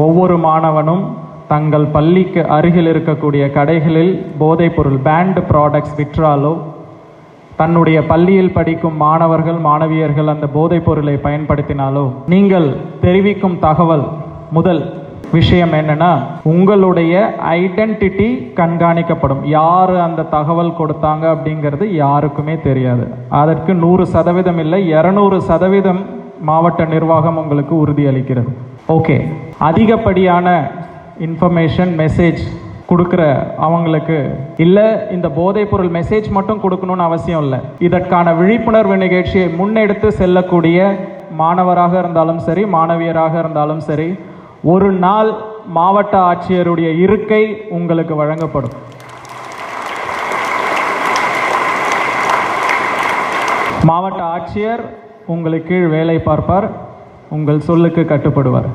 ஒவ்வொரு மாணவனும் தங்கள் பள்ளிக்கு அருகில் இருக்கக்கூடிய கடைகளில் போதைப்பொருள் பேண்ட் ப்ராடக்ட்ஸ் விற்றாலோ, தன்னுடைய பள்ளியில் படிக்கும் மாணவர்கள் மாணவியர்கள் அந்த போதைப் பொருளை பயன்படுத்தினாலோ, நீங்கள் தெரிவிக்கும் தகவல் முதல் விஷயம் என்னன்னா, உங்களுடைய ஐடென்டிட்டி கண்காணிக்கப்படும். யார் அந்த தகவல் கொடுத்தாங்க அப்படிங்கிறது யாருக்குமே தெரியாது. அதற்கு 100% இல்லை, 200% மாவட்ட நிர்வாகம் உங்களுக்கு உறுதியளிக்கிறது. ஓகே, அதிகப்படியான இன்ஃபர்மேஷன் மெசேஜ் கொடுக்குற அவங்களுக்கு இல்லை, இந்த போதைப்பொருள் மெசேஜ் மட்டும் கொடுக்கணும்னு அவசியம் இல்லை. இதற்கான விழிப்புணர்வு நிகழ்ச்சியை முன்னெடுத்து செல்லக்கூடிய மாணவராக இருந்தாலும் சரி, மாணவியராக இருந்தாலும் சரி, ஒரு நாள் மாவட்ட ஆட்சியருடைய இருக்கை உங்களுக்கு வழங்கப்படும். மாவட்ட ஆட்சியர் உங்களுக்கு கீழ் வேலை பார்ப்பார், உங்கள் சொல்லுக்கு கட்டுப்படுவார்.